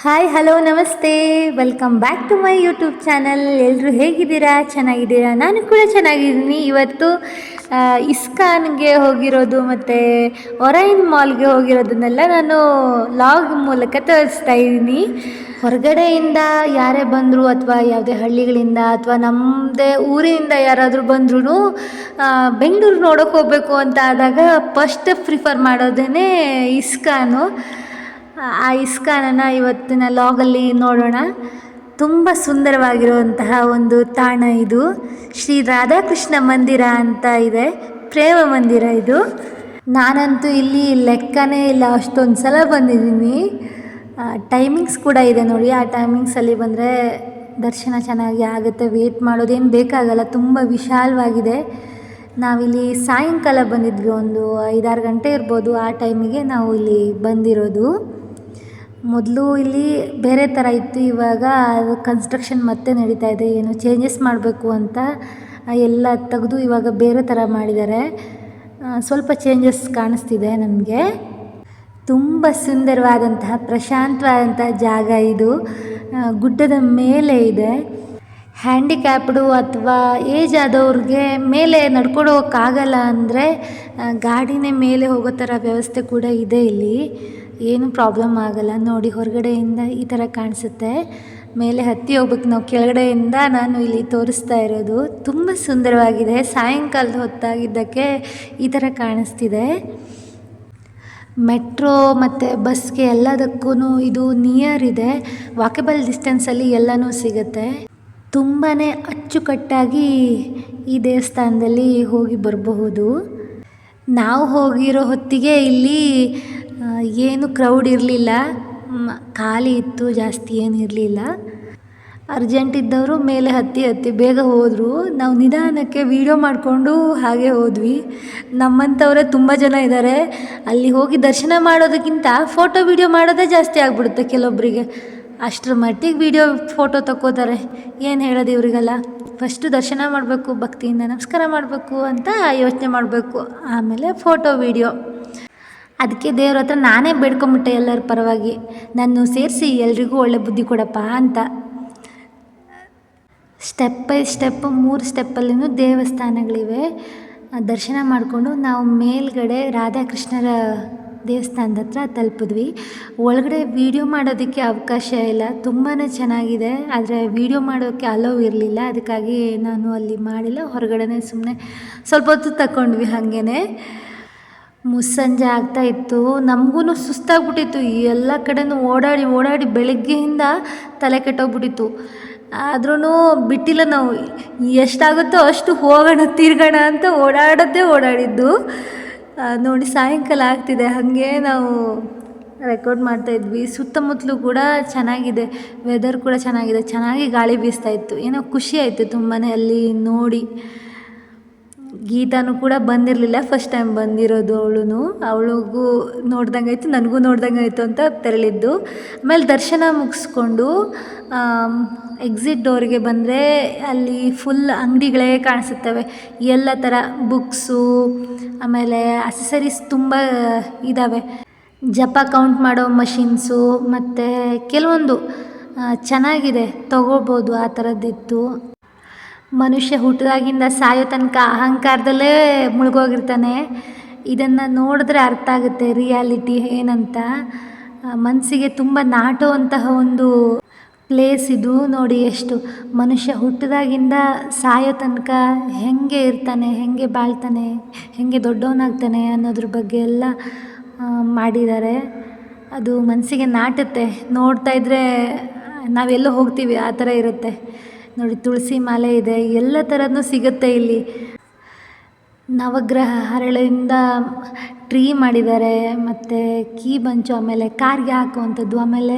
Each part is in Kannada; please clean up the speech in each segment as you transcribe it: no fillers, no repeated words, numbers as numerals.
ಹಾಯ್ ಹಲೋ ನಮಸ್ತೆ, welcome back to my YouTube channel. ಎಲ್ಲರೂ ಹೇಗಿದ್ದೀರಾ? ಚೆನ್ನಾಗಿದ್ದೀರಾ? ನಾನು ಕೂಡ ಚೆನ್ನಾಗಿದ್ದೀನಿ. ಇವತ್ತು ಇಸ್ಕಾನ್ಗೆ ಹೋಗಿರೋದು ಮತ್ತು ಒರೈನ್ ಮಾಲ್ಗೆ ಹೋಗಿರೋದನ್ನೆಲ್ಲ ನಾನು ಲಾಗ್ ಮೂಲಕ ತೋರಿಸ್ತಾ ಇದ್ದೀನಿ. ಹೊರಗಡೆಯಿಂದ ಯಾರೇ ಬಂದರು ಅಥವಾ ಯಾವುದೇ ಹಳ್ಳಿಗಳಿಂದ ಅಥವಾ ನಮ್ಮದೇ ಊರಿನಿಂದ ಯಾರಾದರೂ ಬಂದ್ರೂ ಬೆಂಗಳೂರು ನೋಡೋಕೆ ಹೋಗಬೇಕು ಅಂತ ಆದಾಗ ಫಸ್ಟ್ ಪ್ರಿಫರ್ ಮಾಡೋದೇ ಇಸ್ಕಾನು. ಆ ಇಸ್ಕಾನನ್ನು ಇವತ್ತಿನ ಲಾಗಲ್ಲಿ ನೋಡೋಣ. ತುಂಬ ಸುಂದರವಾಗಿರುವಂತಹ ಒಂದು ತಾಣ ಇದು. ಶ್ರೀ ರಾಧಾಕೃಷ್ಣ ಮಂದಿರ ಅಂತ ಇದೆ, ಪ್ರೇಮ ಮಂದಿರ ಇದು. ನಾನಂತೂ ಇಲ್ಲಿ ಲೆಕ್ಕನೇ ಇಲ್ಲ, ಅಷ್ಟೊಂದು ಸಲ ಬಂದಿದ್ದೀನಿ. ಟೈಮಿಂಗ್ಸ್ ಕೂಡ ಇದೆ ನೋಡಿ, ಆ ಟೈಮಿಂಗ್ಸಲ್ಲಿ ಬಂದರೆ ದರ್ಶನ ಚೆನ್ನಾಗಿ ಆಗುತ್ತೆ. ವೇಟ್ ಮಾಡೋದೇನು ಬೇಕಾಗಲ್ಲ, ತುಂಬ ವಿಶಾಲವಾಗಿದೆ. ನಾವಿಲ್ಲಿ ಸಾಯಂಕಾಲ ಬಂದಿದ್ವಿ, ಒಂದು 5-6 ಗಂಟೆ ಇರ್ಬೋದು. ಆ ಟೈಮಿಗೆ ನಾವು ಇಲ್ಲಿ ಬಂದಿರೋದು. ಮೊದಲು ಇಲ್ಲಿ ಬೇರೆ ಥರ ಇತ್ತು, ಇವಾಗ ಅದು ಕನ್ಸ್ಟ್ರಕ್ಷನ್ ಮತ್ತೆ ನಡೀತಾ ಇದೆ. ಏನು ಚೇಂಜಸ್ ಮಾಡಬೇಕು ಅಂತ ಎಲ್ಲ ತೆಗೆದು ಇವಾಗ ಬೇರೆ ಥರ ಮಾಡಿದ್ದಾರೆ. ಸ್ವಲ್ಪ ಚೇಂಜಸ್ ಕಾಣಿಸ್ತಿದೆ ನನಗೆ. ತುಂಬ ಸುಂದರವಾದಂತಹ ಪ್ರಶಾಂತವಾದಂತಹ ಜಾಗ ಇದು. ಗುಡ್ಡದ ಮೇಲೆ ಇದೆ. ಹ್ಯಾಂಡಿಕ್ಯಾಪ್ಡು ಅಥವಾ ಏಜ್ ಆದವ್ರಿಗೆ ಮೇಲೆ ನಡ್ಕೊಂಡು ಹೋಗೋಕ್ಕಾಗಲ್ಲ ಅಂದರೆ ಗಾಡಿನೇ ಮೇಲೆ ಹೋಗೋ ಥರ ವ್ಯವಸ್ಥೆ ಕೂಡ ಇದೆ ಇಲ್ಲಿ. ಏನು ಪ್ರಾಬ್ಲಮ್ ಆಗಲ್ಲ. ನೋಡಿ, ಹೊರಗಡೆಯಿಂದ ಈ ಥರ ಕಾಣಿಸುತ್ತೆ. ಮೇಲೆ ಹತ್ತಿ ಹೋಗ್ಬೇಕು ನಾವು. ಕೆಳಗಡೆಯಿಂದ ನಾನು ಇಲ್ಲಿ ತೋರಿಸ್ತಾ ಇರೋದು ತುಂಬ ಸುಂದರವಾಗಿದೆ. ಸಾಯಂಕಾಲದ ಹೊತ್ತಾಗಿದ್ದಕ್ಕೆ ಈ ಥರ ಕಾಣಿಸ್ತಿದೆ. ಮೆಟ್ರೋ ಮತ್ತು ಬಸ್ಗೆ ಎಲ್ಲದಕ್ಕೂ ಇದು ನಿಯರ್ ಇದೆ. ವಾಕಬಲ್ ಡಿಸ್ಟೆನ್ಸಲ್ಲಿ ಎಲ್ಲನೂ ಸಿಗುತ್ತೆ. ತುಂಬಾ ಅಚ್ಚುಕಟ್ಟಾಗಿ ಈ ದೇವಸ್ಥಾನದಲ್ಲಿ ಹೋಗಿ ಬರಬಹುದು. ನಾವು ಹೋಗಿರೋ ಹೊತ್ತಿಗೆ ಇಲ್ಲಿ ಏನು ಕ್ರೌಡ್ ಇರಲಿಲ್ಲ, ಖಾಲಿ ಇತ್ತು, ಜಾಸ್ತಿ ಏನು ಇರಲಿಲ್ಲ. ಅರ್ಜೆಂಟ್ ಇದ್ದವರು ಮೇಲೆ ಹತ್ತಿ ಬೇಗ ಹೋದರು. ನಾವು ನಿಧಾನಕ್ಕೆ ವೀಡಿಯೋ ಮಾಡಿಕೊಂಡು ಹಾಗೆ ಹೋದ್ವಿ. ನಮ್ಮಂಥವರೇ ತುಂಬ ಜನ ಇದ್ದಾರೆ. ಅಲ್ಲಿ ಹೋಗಿ ದರ್ಶನ ಮಾಡೋದಕ್ಕಿಂತ ಫೋಟೋ ವೀಡಿಯೋ ಮಾಡೋದೇ ಜಾಸ್ತಿ ಆಗಿಬಿಡುತ್ತೆ ಕೆಲವೊಬ್ಬರಿಗೆ. ಅಷ್ಟರ ಮಟ್ಟಿಗೆ ವೀಡಿಯೋ ಫೋಟೋ ತಗೋತಾರೆ. ಏನು ಹೇಳೋದು ಇವರಿಗೆಲ್ಲ. ಫಸ್ಟು ದರ್ಶನ ಮಾಡಬೇಕು, ಭಕ್ತಿಯಿಂದ ನಮಸ್ಕಾರ ಮಾಡಬೇಕು ಅಂತ ಯೋಚನೆ ಮಾಡಬೇಕು, ಆಮೇಲೆ ಫೋಟೋ ವೀಡಿಯೋ. ಅದಕ್ಕೆ ದೇವ್ರ ಹತ್ರ ನಾನೇ ಬೇಡ್ಕೊಂಬಿಟ್ಟೆ ಎಲ್ಲರ ಪರವಾಗಿ, ನಾನು ಸೇರಿಸಿ ಎಲ್ರಿಗೂ ಒಳ್ಳೆ ಬುದ್ಧಿ ಕೊಡಪ್ಪ ಅಂತ. Step by step 3 ಸ್ಟೆಪ್ಪಲ್ಲಿನೂ ದೇವಸ್ಥಾನಗಳಿವೆ. ದರ್ಶನ ಮಾಡಿಕೊಂಡು ನಾವು ಮೇಲ್ಗಡೆ ರಾಧಾಕೃಷ್ಣರ ದೇವಸ್ಥಾನದ ಹತ್ರ ತಲುಪಿದ್ವಿ. ಒಳಗಡೆ ವೀಡಿಯೋ ಮಾಡೋದಕ್ಕೆ ಅವಕಾಶ ಇಲ್ಲ, ತುಂಬಾ ಚೆನ್ನಾಗಿದೆ. ಆದರೆ ವೀಡಿಯೋ ಮಾಡೋಕ್ಕೆ ಅಲೋ ಇರಲಿಲ್ಲ, ಅದಕ್ಕಾಗಿ ನಾನು ಅಲ್ಲಿ ಮಾಡಿಲ್ಲ. ಹೊರಗಡೆ ಸುಮ್ಮನೆ ಸ್ವಲ್ಪ ಹೊತ್ತು ತಗೊಂಡ್ವಿ ಹಾಗೇ. ಮುಸ್ಸಂಜೆ ಆಗ್ತಾಯಿತ್ತು. ನಮಗೂ ಸುಸ್ತಾಗ್ಬಿಟ್ಟಿತ್ತು. ಎಲ್ಲ ಕಡೆನೂ ಓಡಾಡಿ ಬೆಳಗ್ಗೆಯಿಂದ ತಲೆ ಕೆಟ್ಟೋಗ್ಬಿಟ್ಟಿತ್ತು. ಆದ್ರೂ ಬಿಟ್ಟಿಲ್ಲ ನಾವು. ಎಷ್ಟಾಗುತ್ತೋ ಅಷ್ಟು ಹೋಗೋಣ, ತಿರ್ಗೋಣ ಅಂತ ಓಡಾಡಿದ್ದು. ನೋಡಿ, ಸಾಯಂಕಾಲ ಆಗ್ತಿದೆ, ಹಾಗೆ ನಾವು ರೆಕಾರ್ಡ್ ಮಾಡ್ತಾಯಿದ್ವಿ. ಸುತ್ತಮುತ್ತಲೂ ಕೂಡ ಚೆನ್ನಾಗಿದೆ, ವೆದರ್ ಕೂಡ ಚೆನ್ನಾಗಿದೆ, ಚೆನ್ನಾಗಿ ಗಾಳಿ ಬೀಸ್ತಾಯಿತ್ತು. ಏನೋ ಖುಷಿ ಆಯಿತು ತುಂಬಾ ಅಲ್ಲಿ ನೋಡಿ. ಗೀತಾನು ಕೂಡ ಬಂದಿರಲಿಲ್ಲ, ಫಸ್ಟ್ ಟೈಮ್ ಬಂದಿರೋದು ಅವಳಿಗೂ ನೋಡ್ದಂಗಾಯಿತು, ನನಗೂ ನೋಡ್ದಂಗಾಯಿತು ಅಂತ ತೆರಳಿದ್ದು. ಆಮೇಲೆ ದರ್ಶನ ಮುಗಿಸ್ಕೊಂಡು ಎಕ್ಸಿಟ್ ಡೋರಿಗೆ ಬಂದರೆ ಅಲ್ಲಿ ಫುಲ್ ಅಂಗಡಿಗಳೇ ಕಾಣಿಸುತ್ತವೆ. ಎಲ್ಲ ಥರ ಬುಕ್ಸು, ಆಮೇಲೆ ಅಸೆಸರೀಸ್ ತುಂಬ ಇದ್ದಾವೆ. ಜಪ ಕೌಂಟ್ ಮಾಡೋ ಮಷಿನ್ಸು ಮತ್ತು ಕೆಲವೊಂದು ಚೆನ್ನಾಗಿದೆ, ತೊಗೋಬೋದು, ಆ ಥರದ್ದಿತ್ತು. ಮನುಷ್ಯ ಹುಟ್ಟಿದಾಗಿಂದ ಸಾಯೋ ತನಕ ಅಹಂಕಾರದಲ್ಲೇ ಮುಳುಗೋಗಿರ್ತಾನೆ. ಇದನ್ನು ನೋಡಿದ್ರೆ ಅರ್ಥ ಆಗುತ್ತೆ ರಿಯಾಲಿಟಿ ಏನಂತ. ಮನಸ್ಸಿಗೆ ತುಂಬ ನಾಟುವಂತಹ ಒಂದು ಪ್ಲೇಸ್ ಇದು. ನೋಡಿ, ಎಷ್ಟು ಮನುಷ್ಯ ಹುಟ್ಟಿದಾಗಿಂದ ಸಾಯೋ ತನಕ ಹೇಗೆ ಇರ್ತಾನೆ, ಹೇಗೆ ಬಾಳ್ತಾನೆ, ಹೇಗೆ ದೊಡ್ಡವನಾಗ್ತಾನೆ ಅನ್ನೋದ್ರ ಬಗ್ಗೆ ಎಲ್ಲ ಮಾಡಿದ್ದಾರೆ. ಅದು ಮನಸ್ಸಿಗೆ ನಾಟುತ್ತೆ. ನೋಡ್ತಾ ಇದ್ದರೆ ನಾವೆಲ್ಲೋ ಹೋಗ್ತೀವಿ ಆ ಥರ ಇರುತ್ತೆ. ನೋಡಿ, ತುಳಸಿ ಮಾಲೆ ಇದೆ, ಎಲ್ಲ ಥರದ್ದು ಸಿಗುತ್ತೆ ಇಲ್ಲಿ. ನವಗ್ರಹ ಹರಳಿಂದ ಟ್ರೀ ಮಾಡಿದ್ದಾರೆ, ಮತ್ತು ಕೀ ಬಂಚು, ಆಮೇಲೆ ಕಾರ್ಗೆ ಹಾಕುವಂಥದ್ದು, ಆಮೇಲೆ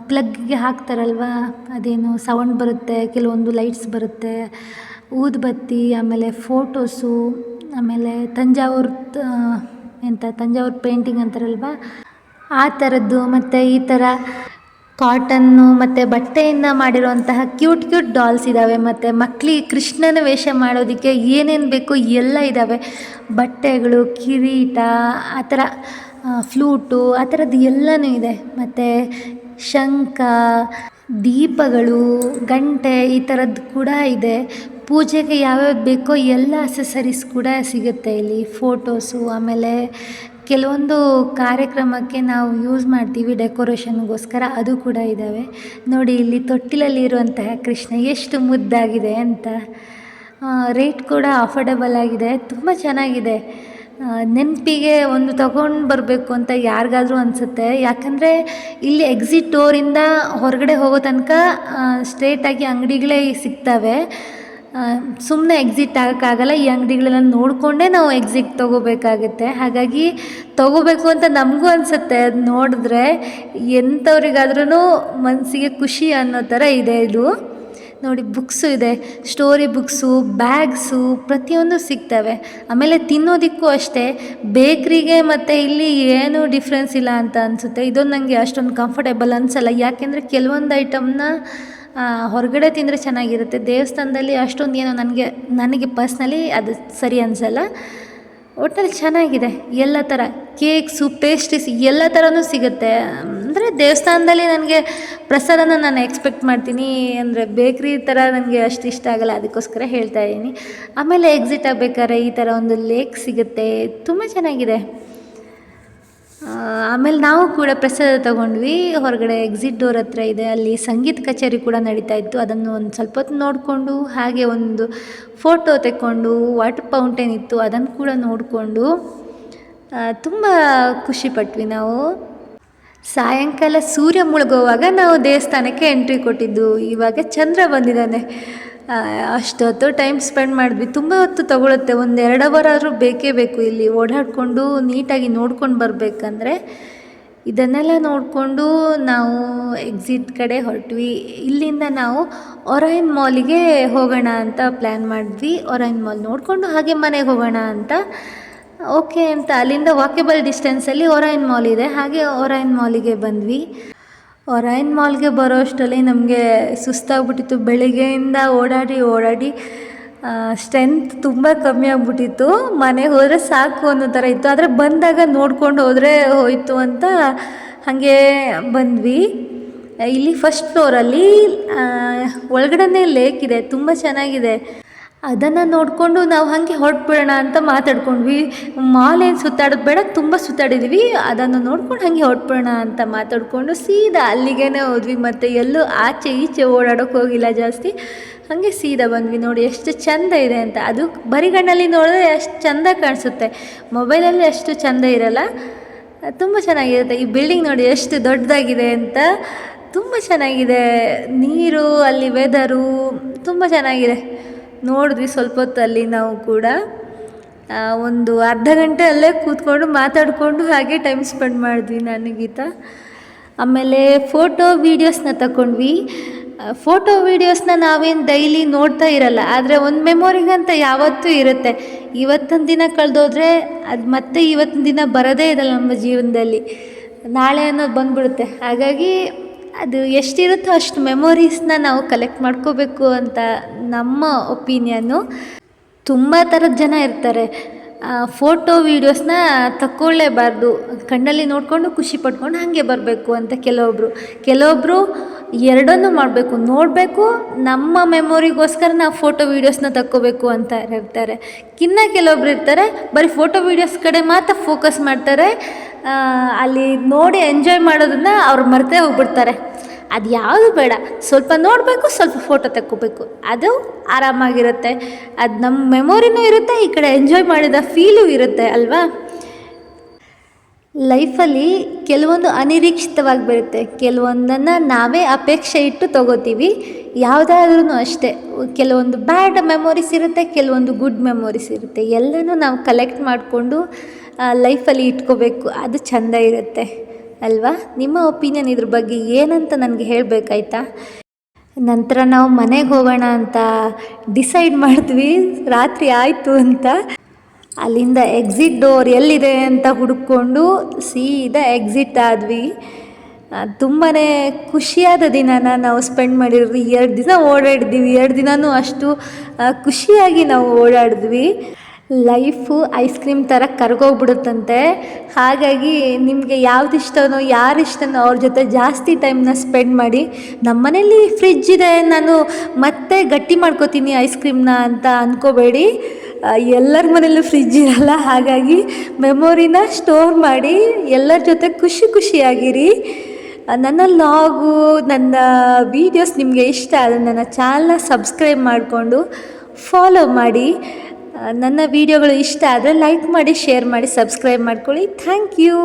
ಪ್ಲಗ್ಗೆ ಹಾಕ್ತಾರಲ್ವ, ಅದೇನು ಸೌಂಡ್ ಬರುತ್ತೆ, ಕೆಲವೊಂದು ಲೈಟ್ಸ್ ಬರುತ್ತೆ, ಊದುಬತ್ತಿ, ಆಮೇಲೆ ಫೋಟೋಸು, ಆಮೇಲೆ ತಂಜಾವೂರು ಪೇಂಟಿಂಗ್ ಅಂತಾರಲ್ವ ಆ ಥರದ್ದು, ಮತ್ತು ಈ ಥರ ಕಾಟನ್ನು ಮತ್ತು ಬಟ್ಟೆಯಿಂದ ಮಾಡಿರುವಂತಹ ಕ್ಯೂಟ್ ಡಾಲ್ಸ್ ಇದ್ದಾವೆ. ಮತ್ತು ಮಕ್ಕಳಿಗೆ ಕೃಷ್ಣನ ವೇಷ ಮಾಡೋದಕ್ಕೆ ಏನೇನು ಬೇಕೋ ಎಲ್ಲ ಇದ್ದಾವೆ. ಬಟ್ಟೆಗಳು, ಕಿರೀಟ, ಆ ಥರ ಫ್ಲೂಟು, ಆ ಥರದ್ದು ಎಲ್ಲನೂ ಇದೆ. ಮತ್ತು ಶಂಖ, ದೀಪಗಳು, ಗಂಟೆ ಈ ಥರದ್ದು ಕೂಡ ಇದೆ. ಪೂಜೆಗೆ ಯಾವ್ಯಾವ್ದು ಬೇಕೋ ಎಲ್ಲ ಅಸೆಸರೀಸ್ ಕೂಡ ಸಿಗುತ್ತೆ ಇಲ್ಲಿ. ಫೋಟೋಸು, ಆಮೇಲೆ ಕೆಲವೊಂದು ಕಾರ್ಯಕ್ರಮಕ್ಕೆ ನಾವು ಯೂಸ್ ಮಾಡ್ತೀವಿ ಡೆಕೋರೇಷನ್ಗೋಸ್ಕರ, ಅದು ಕೂಡ ಇದ್ದಾವೆ. ನೋಡಿ ಇಲ್ಲಿ ತೊಟ್ಟಿಲಲ್ಲಿ ಇರುವಂತಹ ಕೃಷ್ಣ ಎಷ್ಟು ಮುದ್ದಾಗಿದೆ ಅಂತ. ರೇಟ್ ಕೂಡ ಅಫೋರ್ಡೆಬಲ್ ಆಗಿದೆ, ತುಂಬ ಚೆನ್ನಾಗಿದೆ. ನೆನಪಿಗೆ ಒಂದು ತಗೊಂಡು ಬರಬೇಕು ಅಂತ ಯಾರಿಗಾದ್ರೂ ಅನಿಸುತ್ತೆ. ಯಾಕಂದರೆ ಇಲ್ಲಿ ಎಕ್ಸಿಟ್ ಡೋರಿಂದ ಹೊರಗಡೆ ಹೋಗೋ ತನಕ ಸ್ಟ್ರೇಟಾಗಿ ಅಂಗಡಿಗಳೇ ಸಿಗ್ತವೆ. ಸುಮ್ಮನೆ ಎಕ್ಸಿಟ್ ಆಗೋಕ್ಕಾಗಲ್ಲ, ಈ ಅಂಗಡಿಗಳೆಲ್ಲ ನೋಡಿಕೊಂಡೇ ನಾವು ಎಕ್ಸಿಟ್ ತೊಗೋಬೇಕಾಗುತ್ತೆ. ಹಾಗಾಗಿ ತೊಗೋಬೇಕು ಅಂತ ನಮಗೂ ಅನಿಸುತ್ತೆ. ಅದು ನೋಡಿದ್ರೆ ಎಂಥವ್ರಿಗಾದ್ರೂ ಮನಸ್ಸಿಗೆ ಖುಷಿ ಅನ್ನೋ ಥರ ಇದೆ ಇದು. ನೋಡಿ ಬುಕ್ಸು ಇದೆ, ಸ್ಟೋರಿ ಬುಕ್ಸು, ಬ್ಯಾಗ್ಸು ಪ್ರತಿಯೊಂದು ಸಿಗ್ತವೆ. ಆಮೇಲೆ ತಿನ್ನೋದಕ್ಕೂ ಅಷ್ಟೇ, ಬೇಕ್ರಿಗೆ ಮತ್ತು ಇಲ್ಲಿ ಏನೂ ಡಿಫ್ರೆನ್ಸ್ ಇಲ್ಲ ಅಂತ ಅನಿಸುತ್ತೆ. ಇದೊಂದು ನನಗೆ ಅಷ್ಟೊಂದು ಕಂಫರ್ಟೇಬಲ್ ಅನಿಸಲ್ಲ. ಯಾಕೆಂದರೆ ಕೆಲವೊಂದು ಐಟಮ್ನ ಹೊರಗಡೆ ತಿಂದರೆ ಚೆನ್ನಾಗಿರುತ್ತೆ, ದೇವಸ್ಥಾನದಲ್ಲಿ ಅಷ್ಟೊಂದು ಏನೋ ನನಗೆ ಪರ್ಸ್ನಲಿ ಅದು ಸರಿ ಅನಿಸಲ್ಲ. ಒಟ್ಟಲ್ಲಿ ಚೆನ್ನಾಗಿದೆ. ಎಲ್ಲ ಥರ ಕೇಕ್ಸು, ಪೇಸ್ಟ್ರೀಸ್ ಎಲ್ಲ ಥರನೂ ಸಿಗುತ್ತೆ. ಅಂದರೆ ದೇವಸ್ಥಾನದಲ್ಲಿ ನನಗೆ ಪ್ರಸಾದನ ನಾನು ಎಕ್ಸ್ಪೆಕ್ಟ್ ಮಾಡ್ತೀನಿ, ಅಂದರೆ ಬೇಕ್ರಿ ಥರ ನನಗೆ ಅಷ್ಟು ಇಷ್ಟ ಆಗಲ್ಲ, ಅದಕ್ಕೋಸ್ಕರ ಹೇಳ್ತಾ ಇದ್ದೀನಿ. ಆಮೇಲೆ ಎಕ್ಸಿಟ್ ಆಗಬೇಕಾದ್ರೆ ಈ ಥರ ಒಂದು ಲೇಕ್ ಸಿಗುತ್ತೆ, ತುಂಬ ಚೆನ್ನಾಗಿದೆ. ಆಮೇಲೆ ನಾವು ಕೂಡ ಪ್ರಸಾದ ತೊಗೊಂಡ್ವಿ. ಹೊರಗಡೆ ಎಕ್ಸಿಟ್ ಡೋರ್ ಹತ್ರ ಇದೆ, ಅಲ್ಲಿ ಸಂಗೀತ ಕಚೇರಿ ಕೂಡ ನಡೀತಾ ಇತ್ತು. ಅದನ್ನು ಒಂದು ಸ್ವಲ್ಪ ಹೊತ್ತು ನೋಡಿಕೊಂಡು, ಹಾಗೆ ಒಂದು ಫೋಟೋ ತೆಕ್ಕೊಂಡು, ವಾಟರ್ ಫೌಂಟೇನ್ ಇತ್ತು ಅದನ್ನು ಕೂಡ ನೋಡಿಕೊಂಡು ತುಂಬ ಖುಷಿಪಟ್ವಿ ನಾವು. ಸಾಯಂಕಾಲ ಸೂರ್ಯ ಮುಳುಗೋವಾಗ ನಾವು ದೇವಸ್ಥಾನಕ್ಕೆ ಎಂಟ್ರಿ ಕೊಟ್ಟಿದ್ದು. ಇವಾಗ ಚಂದ್ರ ಬಂದಿದ್ದಾನೆ. ಅಷ್ಟೊತ್ತು ಟೈಮ್ ಸ್ಪೆಂಡ್ ಮಾಡಿದ್ವಿ. ತುಂಬ ಹೊತ್ತು ತೊಗೊಳುತ್ತೆ, ಒಂದು 2 ಅವರ್ ಆದರೂ ಬೇಕೇ ಬೇಕು ಇಲ್ಲಿ ಓಡಾಡಿಕೊಂಡು ನೀಟಾಗಿ ನೋಡ್ಕೊಂಡು ಬರಬೇಕಂದ್ರೆ. ಇದನ್ನೆಲ್ಲ ನೋಡಿಕೊಂಡು ನಾವು ಎಕ್ಸಿಟ್ ಕಡೆ ಹೊರಟ್ವಿ. ಇಲ್ಲಿಂದ ನಾವು ಒರೈನ್ ಮಾಲಿಗೆ ಹೋಗೋಣ ಅಂತ ಪ್ಲ್ಯಾನ್ ಮಾಡಿದ್ವಿ. ಒರೈನ್ ಮಾಲ್ ನೋಡಿಕೊಂಡು ಹಾಗೆ ಮನೆಗೆ ಹೋಗೋಣ ಅಂತ ಓಕೆ ಅಂತ, ಅಲ್ಲಿಂದ ವಾಕೇಬಲ್ ಡಿಸ್ಟೆನ್ಸಲ್ಲಿ ಒರೈನ್ ಮಾಲ್ ಇದೆ. ಹಾಗೆ ಒರೈನ್ ಮಾಲಿಗೆ ಬಂದ್ವಿ. ಒರೈನ್ ಮಾಲ್ಗೆ ಬರೋ ಅಷ್ಟರಲ್ಲಿ ನಮಗೆ ಸುಸ್ತಾಗ್ಬಿಟ್ಟಿತ್ತು. ಬೆಳಿಗ್ಗೆಯಿಂದ ಓಡಾಡಿ ಸ್ಟ್ರೆಂತ್ ತುಂಬ ಕಮ್ಮಿ ಆಗಿಬಿಟ್ಟಿತ್ತು. ಮನೆಗೆ ಹೋದರೆ ಸಾಕು ಅನ್ನೋ ಥರ ಇತ್ತು. ಆದರೆ ಬಂದಾಗ ನೋಡ್ಕೊಂಡು ಹೋದರೆ ಹೋಯಿತು ಅಂತ ಹಾಗೆ ಬಂದ್ವಿ. ಇಲ್ಲಿ ಫಸ್ಟ್ ಫ್ಲೋರಲ್ಲಿ ಒಳಗಡೆ ಲೇಕ್ ಇದೆ, ತುಂಬ ಚೆನ್ನಾಗಿದೆ. ಅದನ್ನು ನೋಡಿಕೊಂಡು ನಾವು ಹಾಗೆ ಹೊರಟ್ಬಿಡೋಣ ಅಂತ ಮಾತಾಡ್ಕೊಂಡ್ವಿ. ಮಾಲ್ ಏನು ಸುತ್ತಾಡೋದು ಬೇಡ, ತುಂಬ ಸುತ್ತಾಡಿದ್ವಿ. ಅದನ್ನು ನೋಡ್ಕೊಂಡು ಹಾಗೆ ಹೊರಟ್ಬಿಡೋಣ ಅಂತ ಮಾತಾಡಿಕೊಂಡು ಸೀದಾ ಅಲ್ಲಿಗೇ ಹೋದ್ವಿ. ಮತ್ತು ಎಲ್ಲೂ ಆಚೆ ಈಚೆ ಓಡಾಡೋಕ್ಕೆ ಹೋಗಿಲ್ಲ ಜಾಸ್ತಿ. ಹಾಗೆ ಸೀದಾ ಬಂದ್ವಿ. ನೋಡಿ ಎಷ್ಟು ಚೆಂದ ಇದೆ ಅಂತ. ಅದು ಬರಿಗಣ್ಣಲ್ಲಿ ನೋಡಿದ್ರೆ ಎಷ್ಟು ಚೆಂದ ಕಾಣಿಸುತ್ತೆ, ಮೊಬೈಲಲ್ಲಿ ಅಷ್ಟು ಚೆಂದ ಇರಲ್ಲ. ತುಂಬ ಚೆನ್ನಾಗಿರುತ್ತೆ. ಈ ಬಿಲ್ಡಿಂಗ್ ನೋಡಿ ಎಷ್ಟು ದೊಡ್ಡದಾಗಿದೆ ಅಂತ, ತುಂಬ ಚೆನ್ನಾಗಿದೆ. ನೀರು, ಅಲ್ಲಿ ವೆದರು ತುಂಬ ಚೆನ್ನಾಗಿದೆ. ನೋಡಿದ್ವಿ ಸ್ವಲ್ಪ ಹೊತ್ತಲ್ಲಿ ನಾವು ಕೂಡ ಒಂದು ಅರ್ಧ ಗಂಟೆ ಅಲ್ಲೇ ಕೂತ್ಕೊಂಡು ಮಾತಾಡಿಕೊಂಡು ಹಾಗೆ ಟೈಮ್ ಸ್ಪೆಂಡ್ ಮಾಡಿದ್ವಿ ನಾನು ಗೀತಾ. ಆಮೇಲೆ ಫೋಟೋ ವೀಡಿಯೋಸ್ನ ತಗೊಂಡ್ವಿ. ಫೋಟೋ ವೀಡಿಯೋಸ್ನ ನಾವೇನು ಡೈಲಿ ನೋಡ್ತಾ ಇರಲ್ಲ, ಆದರೆ ಒಂದು ಮೆಮೊರಿಗಂತ ಯಾವತ್ತೂ ಇರುತ್ತೆ. ಇವತ್ತೊಂದು ದಿನ ಕಳೆದೋದ್ರೆ ಅದು ಮತ್ತೆ ಇವತ್ತಿನ ದಿನ ಬರೋದೇ ಇರಲ್ಲ ನಮ್ಮ ಜೀವನದಲ್ಲಿ, ನಾಳೆ ಅನ್ನೋದು ಬಂದ್ಬಿಡುತ್ತೆ. ಹಾಗಾಗಿ ಅದು ಎಷ್ಟಿರುತ್ತೋ ಅಷ್ಟು ಮೆಮೊರೀಸ್ನ ನಾವು ಕಲೆಕ್ಟ್ ಮಾಡ್ಕೋಬೇಕು ಅಂತ ನಮ್ಮ ಒಪಿನಿಯನ್ನು. ತುಂಬ ಥರದ ಜನ ಇರ್ತಾರೆ, ಫೋಟೋ ವೀಡಿಯೋಸ್ನ ತಗೊಳ್ಳೇಬಾರ್ದು, ಕಣ್ಣಲ್ಲಿ ನೋಡಿಕೊಂಡು ಖುಷಿ ಪಡ್ಕೊಂಡು ಹಾಗೆ ಬರಬೇಕು ಅಂತ ಕೆಲವೊಬ್ಬರು ಎರಡನ್ನೂ ಮಾಡಬೇಕು, ನೋಡಬೇಕು, ನಮ್ಮ ಮೆಮೊರಿಗೋಸ್ಕರ ನಾವು ಫೋಟೋ ವೀಡಿಯೋಸ್ನ ತಕ್ಕೋಬೇಕು ಅಂತ ಇರ್ತಾರೆ. ಕೆಲವೊಬ್ರು ಇರ್ತಾರೆ ಬರೀ ಫೋಟೋ ವೀಡಿಯೋಸ್ ಕಡೆ ಮಾತ್ರ ಫೋಕಸ್ ಮಾಡ್ತಾರೆ, ಅಲ್ಲಿ ನೋಡಿ ಎಂಜಾಯ್ ಮಾಡೋದನ್ನು ಅವ್ರು ಮರ್ತೇ ಹೋಗ್ಬಿಡ್ತಾರೆ. ಅದು ಯಾವುದು ಬೇಡ, ಸ್ವಲ್ಪ ನೋಡಬೇಕು, ಸ್ವಲ್ಪ ಫೋಟೋ ತಕ್ಕೋಬೇಕು, ಅದು ಆರಾಮಾಗಿರುತ್ತೆ. ಅದು ನಮ್ಮ ಮೆಮೊರಿನೂ ಇರುತ್ತೆ, ಈ ಕಡೆ ಎಂಜಾಯ್ ಮಾಡಿದ ಫೀಲು ಇರುತ್ತೆ ಅಲ್ವಾ. ಲೈಫಲ್ಲಿ ಕೆಲವೊಂದು ಅನಿರೀಕ್ಷಿತವಾಗಿ ಬರುತ್ತೆ, ಕೆಲವೊಂದನ್ನು ನಾವೇ ಅಪೇಕ್ಷೆ ಇಟ್ಟು ತೊಗೋತೀವಿ. ಯಾವುದಾದ್ರೂ ಅಷ್ಟೇ, ಕೆಲವೊಂದು ಬ್ಯಾಡ್ ಮೆಮೊರೀಸ್ ಇರುತ್ತೆ, ಕೆಲವೊಂದು ಗುಡ್ ಮೆಮೊರೀಸ್ ಇರುತ್ತೆ. ಎಲ್ಲನೂ ನಾವು ಕಲೆಕ್ಟ್ ಮಾಡಿಕೊಂಡು ಲೈಫಲ್ಲಿ ಇಟ್ಕೋಬೇಕು, ಅದು ಚೆಂದ ಇರುತ್ತೆ ಅಲ್ವಾ. ನಿಮ್ಮ ಒಪಿನಿಯನ್ ಇದ್ರ ಬಗ್ಗೆ ಏನಂತ ನನಗೆ ಹೇಳಬೇಕಾಯ್ತಾ. ನಂತರ ನಾವು ಮನೆಗೆ ಹೋಗೋಣ ಅಂತ ಡಿಸೈಡ್ ಮಾಡಿದ್ವಿ. ರಾತ್ರಿ ಆಯಿತು ಅಂತ ಅಲ್ಲಿಂದ ಎಕ್ಸಿಟ್ ಡೋರ್ ಎಲ್ಲಿದೆ ಅಂತ ಹುಡುಕೊಂಡು ಸೀದಾ ಎಕ್ಸಿಟ್ ಆದ್ವಿ. ತುಂಬಾ ಖುಷಿಯಾದ ದಿನನ ನಾವು ಸ್ಪೆಂಡ್ ಮಾಡಿರೋದು. 2 ದಿನ ಓಡಾಡಿದ್ದೀವಿ, 2 ದಿನವೂ ಅಷ್ಟು ಖುಷಿಯಾಗಿ ನಾವು ಓಡಾಡಿದ್ವಿ. ಲೈಫು ಐಸ್ ಕ್ರೀಮ್ ಥರ ಕರ್ಗೋಗ್ಬಿಡುತ್ತಂತೆ. ಹಾಗಾಗಿ ನಿಮಗೆ ಯಾವ್ದು ಇಷ್ಟನೋ ಯಾರು ಇಷ್ಟನೋ ಅವ್ರ ಜೊತೆ ಜಾಸ್ತಿ ಟೈಮ್ನ ಸ್ಪೆಂಡ್ ಮಾಡಿ. ನಮ್ಮನೇಲಿ ಫ್ರಿಡ್ಜ್ ಇದೆ, ನಾನು ಮತ್ತೆ ಗಟ್ಟಿ ಮಾಡ್ಕೋತೀನಿ ಐಸ್ ಕ್ರೀಮ್ನ ಅಂತ ಅಂದ್ಕೋಬೇಡಿ. ಎಲ್ಲರ ಮನೇಲೂ ಫ್ರಿಡ್ಜ್ ಇರಲ್ಲ. ಹಾಗಾಗಿ ಮೆಮೊರಿನ ಸ್ಟೋರ್ ಮಾಡಿ ಎಲ್ಲರ ಜೊತೆ ಖುಷಿಯಾಗಿರಿ. ನನ್ನ ಲಾಗು, ನನ್ನ ವೀಡಿಯೋಸ್ ನಿಮಗೆ ಇಷ್ಟ ಆದರೆ ನನ್ನ ಚಾನಲ್ನ ಸಬ್ಸ್ಕ್ರೈಬ್ ಮಾಡಿಕೊಂಡು ಫಾಲೋ ಮಾಡಿ. ನನ್ನ ವೀಡಿಯೋಗಳು ಇಷ್ಟ ಆದರೆ ಲೈಕ್ ಮಾಡಿ, ಶೇರ್ ಮಾಡಿ, ಸಬ್ಸ್ಕ್ರೈಬ್ ಮಾಡ್ಕೊಳ್ಳಿ. Thank you.